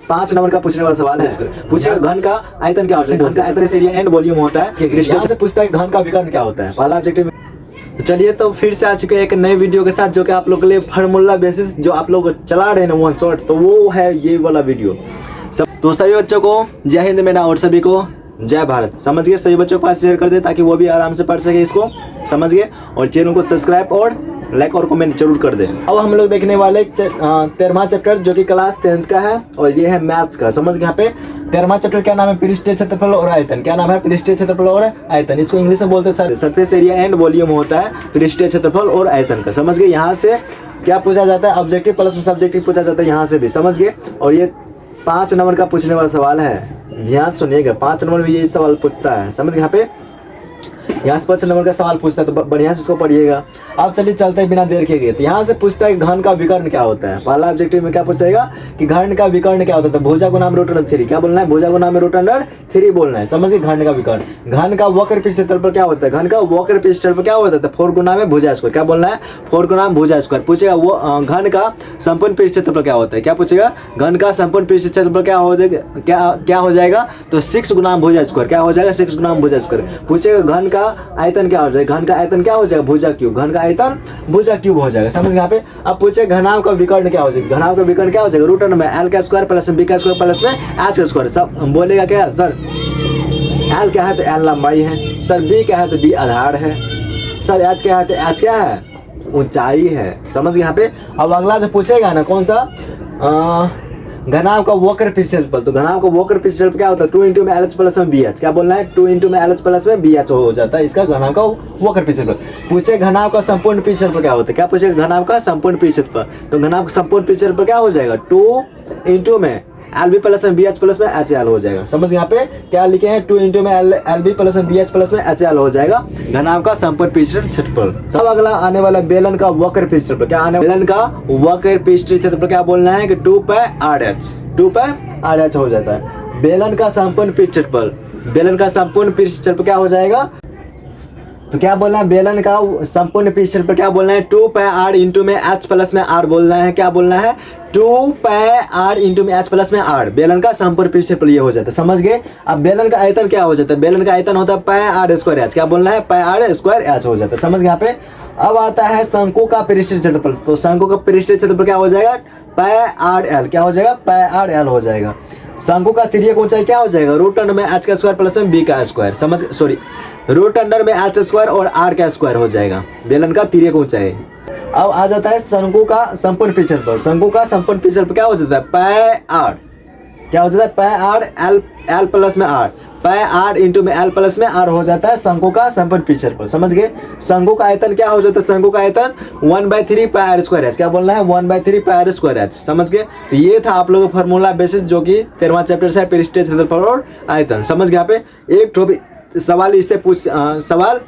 5 number का पूछने वाला सवाल है। पूछेगा घन का आयतन क्या होता है, घन का आयतन एरिया एंड वॉल्यूम होता है। यहाँ से पूछता है घन का विकर्ण क्या होता है, पहला ऑब्जेक्टिव। तो चलिए तो फिर से आ चुके हैं एक नए वीडियो के साथ, जो कि आप लोग के लिए फार्मूला बेसिस जो आप लोग चला रहे हैं ना वन शॉट, तो वो है ये वाला वीडियो। तो सभी बच्चों को जय हिंद मेरा और सभी को जय भारत। समझ गए, सभी बच्चों के पास शेयर कर दे ताकि वो भी आराम से पढ़ सके इसको, समझ गए। और चैनल को सब्सक्राइब और लाइक और कमेंट जरूर कर दे। अब हम लोग देखने वाले 13वां चैप्टर जो कि क्लास 10th का है और ये है मैथ्स का। समझ गए, यहाँ पे 13वां चैप्टर क्या नाम है, पृष्ठीय क्षेत्रफल और आयतन। क्या नाम है, पृष्ठीय क्षेत्रफल और आयतन। इसको इंग्लिश में बोलते हैं सरफेस एरिया एंड वॉल्यूम होता है पृष्ठीय क्षेत्रफल और आयतन का। समझ गए, यहाँ से क्या पूछा जाता है, ऑब्जेक्टिव प्लस में सब्जेक्टिव पूछा जाता है यहाँ से भी। समझ गए, और ये 5 नंबर का पूछने वाला सवाल है, ध्यान सुनिएगा। 5 नंबर में ये सवाल पूछता है। समझ गए, यहाँ से 5 नंबर का सवाल पूछता है, तो बढ़िया से इसको पढ़िएगा। अब चलिए चलते हैं बिना देर के गए। तो यहाँ से पूछता है घन का विकर्ण क्या होता है। पहला ऑब्जेक्टिव में क्या पूछेगा कि घन का विकर्ण क्या होता है, तो भुजा गुना रूट अंडर 3। क्या बोलना है, भुजा गुना रूट अंडर 3 बोलना है। समझिए, घन का विकर्ण। घन का वक्र पृष्ठ क्षेत्रफल क्या होता है, घन का वक्र पृष्ठ क्षेत्रफल क्या होता है, तो 4 गुना में भुजा स्क्वायर। क्या बोलना है, 4 गुना भुजा स्क्वायर। पूछेगा वो घन का संपूर्ण पृष्ठ क्षेत्रफल क्या होता है। क्या पूछेगा, घन का संपूर्ण पृष्ठ क्षेत्रफल क्या हो जाएगा, क्या हो जाएगा, तो 6 गुना भुजा स्क्वायर। क्या हो जाएगा, 6 गुना भुजा स्क्वायर। पूछेगा घन का आयतन क्या हो जाएगा, घन का आयतन क्या हो जाएगा, भुजा क्यूब। घन का आयतन भुजा क्यूब हो जाएगा। समझ यहाँ पे। अब पूछे घनाभ का विकर्ण क्या हो जाएगा, घनाभ का विकर्ण क्या हो जाएगा, रूट अंडर में एल का स्क्वायर प्लस बी का स्क्वायर प्लस में एच का स्क्वायर। सब बोलेगा क्या सर, एल क्या है तो एल लंबाई है, सर बी क्या है तो बी आधार है, सर एच क्या है तो एच क्या है, ऊंचाई है। समझ यहाँ पे। अब अगला जो पूछेगा ना कौन सा, घनाभ का वक्र पृष्ठ क्षेत्रफल। तो घनाभ का वक्र पृष्ठ क्षेत्रफल क्या होता है, 2 इंटू में LH प्लस में BH। क्या बोलना है, 2 इंटू में LH प्लस में BH हो जाता है इसका घनाभ का वक्र पृष्ठ क्षेत्रफल। पूछे घनाभ का संपूर्ण पृष्ठ क्षेत्रफल क्या होता है। क्या पूछेगा, घनाभ का संपूर्ण पृष्ठ क्षेत्रफल। तो घनाभ का संपूर्ण पृष्ठ क्षेत्रफल क्या हो जाएगा, 2 इंटू में LB प्लस में BH प्लस में HL हो जाएगा। समझ यहाँ पे क्या लिखे हैं, 2 इंटू में LB प्लस में BH प्लस में HL हो जाएगा घनाभ का संपूर्ण पृष्ठ क्षेत्रफल। सब अगला आने वाला बेलन का वक्र पृष्ठ क्षेत्रफल। क्या आने, बेलन का वक्र पृष्ठ क्षेत्रफल क्या बोलना है कि 2 पाई RH, 2 पाई RH हो जाता है। बेलन का संपूर्ण पृष्ठ क्षेत्रफल, बेलन का संपूर्ण पृष्ठ क्षेत्रफल क्या हो जाएगा, तो क्या बोलना है, बेलन का संपूर्ण पृष्ठ क्षेत्रफल क्या बोलना है, 2 पाई R इंटू में H प्लस में R बोलना है। क्या बोलना है, 2 पाई R इंटू में H प्लस में R। बेलन का संपूर्ण पृष्ठ क्षेत्रफल ये हो जाता है। समझ गए। अब बेलन का आयतन क्या हो जाता है, बेलन का आयतन होता है पाई R स्क्वायर H। क्या बोलना है, पाई R स्क्वायर H हो जाता है। समझ गए यहाँ पे। अब आता है शंकु का पृष्ठीय क्षेत्रफल। तो शंकु का पृष्ठीय क्षेत्रफल क्या हो जाएगा, पाई RL। क्या हो जाएगा, पाई RL हो जाएगा। शंकु का तिर्यक ऊंचाई क्या हो जाएगा, रूट अंडर में H का स्क्वायर प्लस में B का स्क्वायर। समझ, सॉरी, रूट अंडर में H स्क्वायर और R का स्क्वायर हो जाएगा बेलन का तिर्यक ऊंचाई। अब आ जाता है शंकु का संपूर्ण पृष्ठ क्षेत्रफल। शंकु का संपूर्ण पृष्ठ क्षेत्रफल क्या हो जाता है, पाई R। क्या हो जाता है, पाई R L प्लस में R, पाई R इंटू में L प्लस में R हो जाता है शंकु का संपूर्ण पृष्ठ क्षेत्रफल। समझ गए। शंकु का आयतन क्या हो जाता है, शंकु का आयतन 1/3 पाई R स्क्वायर H। क्या बोलना है, 1/3 पाई R स्क्वायर H। समझ गए। तो ये था आप लोगों का फार्मूला बेसिस जो कि 13वां चैप्टर से है, पृष्ठीय क्षेत्रफल और आयतन। समझ गए। यहाँ पे एक टॉपिक सवाल इससे सवाल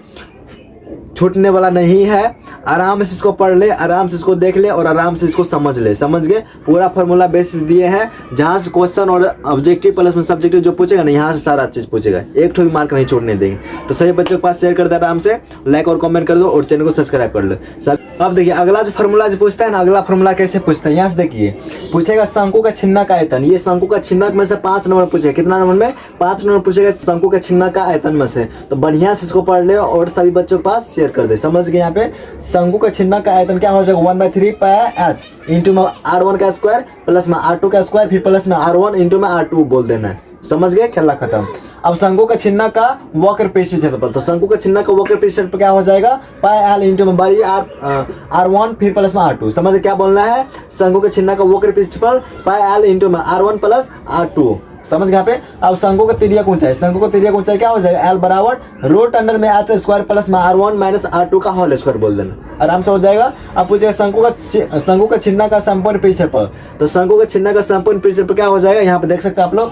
छूटने वाला नहीं है। आराम से इसको पढ़ ले, आराम से इसको देख ले और आराम से इसको समझ ले। समझ गए। पूरा फार्मूला बेसिस दिए हैं, जहाँ से क्वेश्चन और ऑब्जेक्टिव प्लस में सब्जेक्टिव जो पूछेगा ना, यहाँ से सारा चीज पूछेगा, एक ठो भी मार्क नहीं छोड़ने देंगे। तो सभी बच्चों के पास शेयर कर दे, आराम से लाइक और कमेंट कर दो और चैनल को सब्सक्राइब कर लो सब। अब देखिए अगला जो फार्मूला जो पूछता है ना, अगला फार्मूला कैसे पूछता है, यहाँ से देखिए पूछेगा शंकु का छिन्नक आयतन। ये शंकु का छिन्नक में से 5 नंबर पूछेगा। कितना नंबर में, 5 नंबर पूछेगा शंकु के छिन्नक का आयतन में से। तो बढ़िया से इसको पढ़ ले और सभी बच्चों के पास शेयर कर दे। समझ गए। यहाँ पे शंकु का छिन्नक का आयतन क्या हो जाएगा, 1/3 पाई H इंटू में R1 का स्क्वायर प्लस में R2 का स्क्वायर फिर प्लस में R1 इंटू में R2 बोल देना है। समझ गए, खेला खत्म। अब शंकु का छिन्नक का वक्र पृष्ठ क्षेत्रफल। तो शंकु का छिन्नक का वक्र पृष्ठ क्षेत्रफल क्या हो जाएगा, पाई L इंटू में बड़ी R1 फिर प्लस में R2। समझ क्या बोलना है, शंकु के छिन्नक का वक्र पृष्ठ क्षेत्रफल पाई L इंटू में R1 प्लस R2। समझ यहाँ पे। अब शंकु का तिर्यक ऊंचाई, शंकु का तिर्यक ऊंचाई क्या हो जाएगा, L बराबर रूट अंडर में H स्क्वायर प्लस में R1 माइनस R2 का होल स्क्वायर बोल देना, आराम से हो जाएगा। अब पूछेगा शंकु का छिन्नक का संपूर्ण पृष्ठ क्षेत्रफल। तो शंकु का छिन्नक का संपूर्ण पृष्ठ क्षेत्रफल क्या हो जाएगा, यहाँ पे देख सकते हैं आप लोग,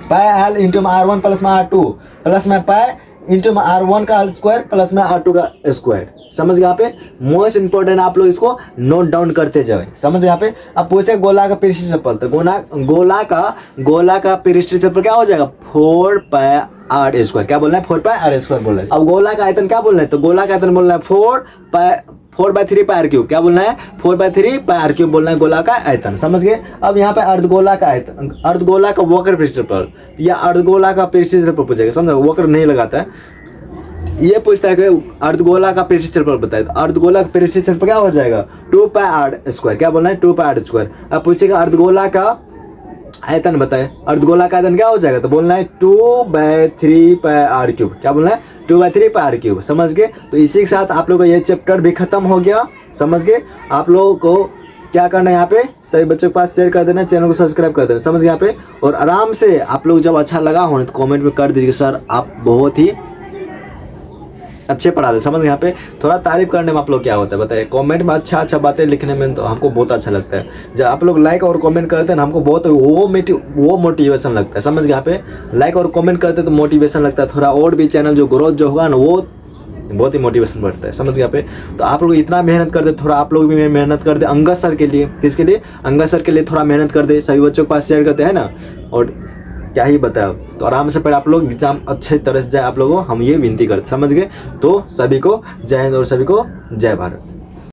पाई L इंटू में R1 प्लस में R2 प्लस में पाई इंटू में R1 का स्क्वायर प्लस में R2 का स्क्वायर। समझ यहाँ पे मोस्ट इंपोर्टेंट आप लोग इसको नोट डाउन करते जाए। समझ यहाँ पे। अब पूछे गोला का पृष्ठीय क्षेत्रफल। तो गोला का पृष्ठीय क्षेत्रफल क्या हो जाएगा, 4 पाई R स्क्वायर। क्या बोलना है, 4 पाई R स्क्वायर बोलना है। अब गोला का आयतन क्या बोलना है, तो गोला का आयतन बोलना है 4 4/3 पाई r³ क्या बोलना है 4/3 पाई r³ बोलना है गोला का आयतन, समझ गए। अब यहाँ पे अर्धगोला का आयतन, अर्धगोला का वक्र पृष्ठफल या अर्धगोला का पृष्ठ क्षेत्रफल पूछेगा, समझ, वक्र नहीं लगाता है, ये पूछता है कि अर्धगोला का पृष्ठ क्षेत्रफल बताए, तो अर्धगोला का पृष्ठ क्षेत्रफल क्या हो जाएगा 2 पाई r², क्या बोलना है 2 पाई r²। अब पूछेगा अर्धगोला का आयतन बताए, अर्धगोला का आयतन क्या हो जाएगा, तो बोलना है 2/3 पाई r³, क्या बोलना है 2/3 पाई r³, समझ गए। तो इसी के साथ आप लोगों का ये चैप्टर भी खत्म हो गया, समझ गए। आप लोगों को क्या करना है यहाँ पे सभी बच्चों के पास शेयर कर देना, चैनल को सब्सक्राइब कर देना, समझ गए यहाँ पे। और आराम से आप लोग जब अच्छा लगा हो तो कमेंट में कर दीजिए सर आप बहुत ही अच्छे पढ़ाते, समझ गए। यहाँ पे थोड़ा तारीफ करने में आप लोग क्या होता है बताइए, कमेंट में अच्छा अच्छा बातें लिखने में तो हमको बहुत अच्छा लगता है। जब आप लोग लाइक और कमेंट करते हैं ना हमको बहुत वो मोटिवेशन लगता है, समझ गए। यहाँ पे लाइक और कमेंट करते हैं तो मोटिवेशन लगता है, थोड़ा और भी चैनल जो ग्रोथ जो होगा ना वो बहुत ही मोटिवेशन बढ़ता है, समझ गए। यहाँ पे तो आप लोग इतना मेहनत कर दे, थोड़ा आप लोग भी मेहनत कर दे अंगद सर के लिए, किसके लिए, अंगद सर के लिए थोड़ा मेहनत कर दे, सभी बच्चों के पास शेयर करते हैं ना। और क्या ही बताया, तो आराम से पढ़े आप लोग, एग्जाम अच्छे तरह से जाए आप लोगों, हम ये विनती करते, समझ गए। तो सभी को जय हिंद और सभी को जय भारत।